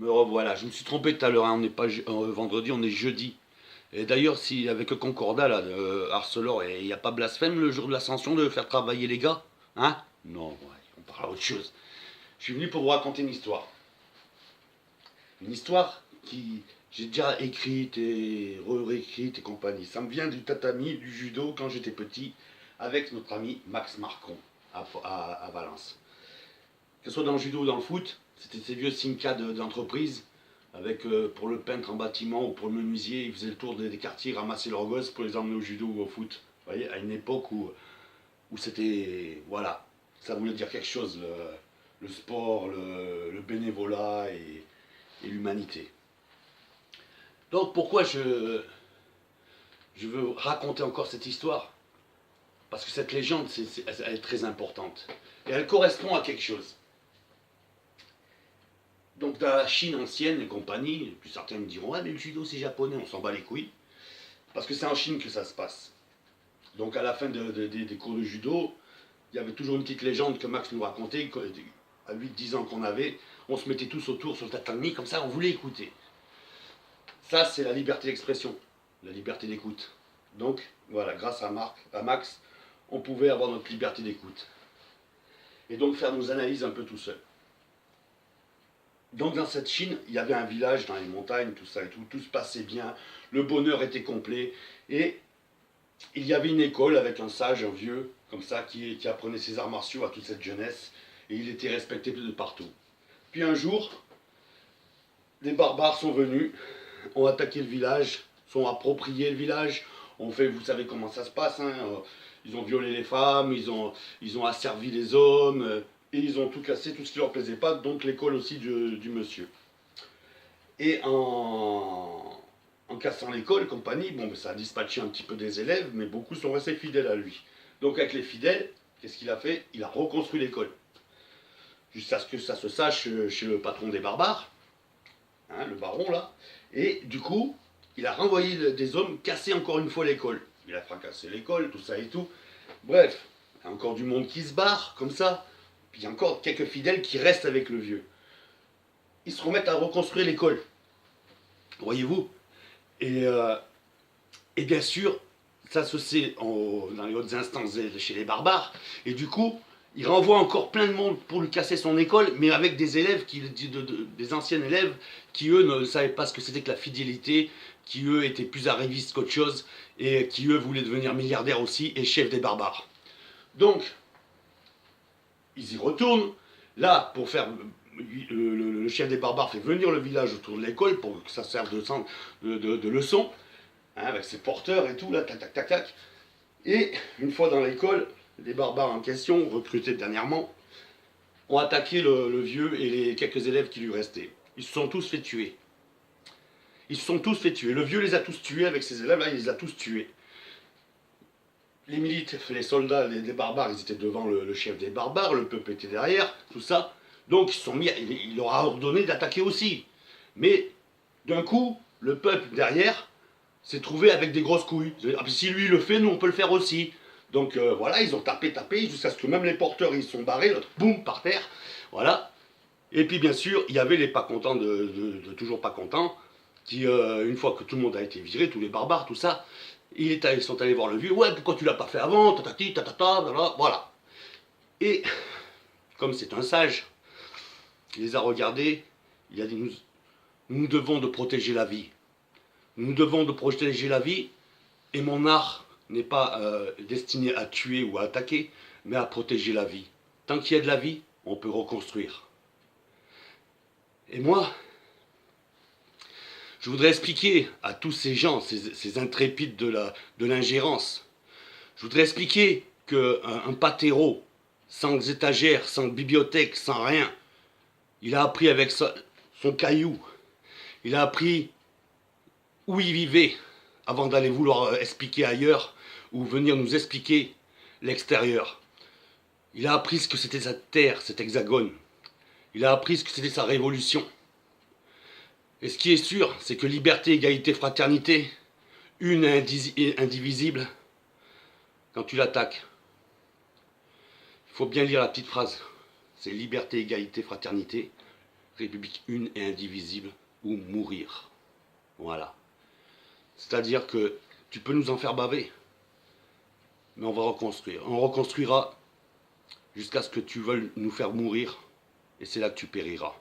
Me revoilà, je me suis trompé tout à l'heure, hein. On n'est pas vendredi, on est jeudi. Et d'ailleurs, si avec le Concordat, là, Arcelor, il n'y a pas blasphème le jour de l'ascension de faire travailler les gars? Hein? Non, ouais, on parle à autre chose. Je suis venu pour vous raconter une histoire. Une histoire qui j'ai déjà écrite et réécrite et compagnie. Ça me vient du tatami, du judo, quand j'étais petit, avec notre ami Max Marcon à Valence. Que ce soit dans le judo ou dans le foot, c'était ces vieux Simca d'entreprise, avec pour le peintre en bâtiment ou pour le menuisier, ils faisaient le tour des quartiers, ramasser leurs gosses pour les emmener au judo ou au foot. Vous voyez, à une époque où c'était, voilà, ça voulait dire quelque chose, le sport, le bénévolat et l'humanité. Donc pourquoi je veux raconter encore cette histoire? Parce que cette légende, elle est très importante. Et elle correspond à quelque chose. Donc dans la Chine ancienne et compagnie, puis certains me diront, ouais mais le judo c'est japonais, on s'en bat les couilles. Parce que c'est en Chine que ça se passe. Donc à la fin des cours de judo, il y avait toujours une petite légende que Max nous racontait, à 8-10 ans qu'on avait, on se mettait tous autour sur le tatami, comme ça on voulait écouter. Ça c'est la liberté d'expression, la liberté d'écoute. Donc voilà, grâce à Max, on pouvait avoir notre liberté d'écoute. Et donc faire nos analyses un peu tout seul. Donc dans cette Chine, il y avait un village dans les montagnes, tout ça et tout se passait bien, le bonheur était complet, et il y avait une école avec un sage, un vieux, comme ça, qui apprenait ses arts martiaux à toute cette jeunesse, et il était respecté de partout. Puis un jour, des barbares sont venus, ont attaqué le village, sont appropriés le village, ont fait, vous savez comment ça se passe, hein, ils ont violé les femmes, ils ont asservi les hommes, et ils ont tout cassé, tout ce qui leur plaisait pas, donc l'école aussi du monsieur. Et en cassant l'école, compagnie, bon, ça a dispatché un petit peu des élèves, mais beaucoup sont restés fidèles à lui. Donc avec les fidèles, qu'est-ce qu'il a fait? Il a reconstruit l'école. Jusqu'à ce que ça se sache chez le patron des barbares, hein, le baron là, et du coup, il a renvoyé des hommes casser encore une fois l'école. Il a fracassé l'école, tout ça et tout. Bref, il y a encore du monde qui se barre, comme ça, puis il y a encore quelques fidèles qui restent avec le vieux. Ils se remettent à reconstruire l'école. Voyez-vous? Et bien sûr, ça se sait dans les hautes instances chez les barbares, et du coup, il renvoie encore plein de monde pour lui casser son école, mais avec des élèves, des anciens élèves, qui eux ne savaient pas ce que c'était que la fidélité, qui eux étaient plus arrivistes qu'autre chose, et qui eux voulaient devenir milliardaires aussi, et chefs des barbares. Donc, ils y retournent, là, pour faire... Le chef des barbares fait venir le village autour de l'école pour que ça serve de leçon, hein, avec ses porteurs et tout, là, tac, tac, tac, tac. Et une fois dans l'école, les barbares en question, recrutés dernièrement, ont attaqué le vieux et les quelques élèves qui lui restaient. Ils se sont tous fait tuer. Ils se sont tous fait tuer. Le vieux les a tous tués avec ses élèves, là, il les a tous tués. Les militaires, les soldats, les barbares, ils étaient devant le chef des barbares, le peuple était derrière, tout ça. Donc il leur a ordonné d'attaquer aussi. Mais d'un coup, le peuple derrière s'est trouvé avec des grosses couilles. Ah, si lui le fait, nous on peut le faire aussi. Donc voilà, ils ont tapé, jusqu'à ce que même les porteurs ils sont barrés, l'autre boum par terre. Voilà. Et puis bien sûr, il y avait les pas contents de toujours pas contents, qui une fois que tout le monde a été viré, tous les barbares, tout ça, ils sont allés voir le vieux. Ouais, pourquoi tu l'as pas fait avant? Tatati, tatata, voilà. Et comme c'est un sage, il les a regardés, il a dit nous devons de protéger la vie. Nous devons de protéger la vie, et mon art n'est pas destiné à tuer ou à attaquer, mais à protéger la vie. Tant qu'il y a de la vie, on peut reconstruire. Et moi, je voudrais expliquer à tous ces gens, ces intrépides de l'ingérence, je voudrais expliquer qu'un pâtéro, sans étagère, sans bibliothèque, sans rien, il a appris avec son caillou, il a appris où il vivait, avant d'aller vouloir expliquer ailleurs, ou venir nous expliquer l'extérieur. Il a appris ce que c'était sa terre, cet hexagone. Il a appris ce que c'était sa révolution. Et ce qui est sûr, c'est que liberté, égalité, fraternité, une et indivisible, quand tu l'attaques, il faut bien lire la petite phrase. C'est liberté, égalité, fraternité, République une et indivisible, ou mourir. Voilà. C'est-à-dire que tu peux nous en faire baver, mais on va reconstruire. On reconstruira jusqu'à ce que tu veuilles nous faire mourir, et c'est là que tu périras.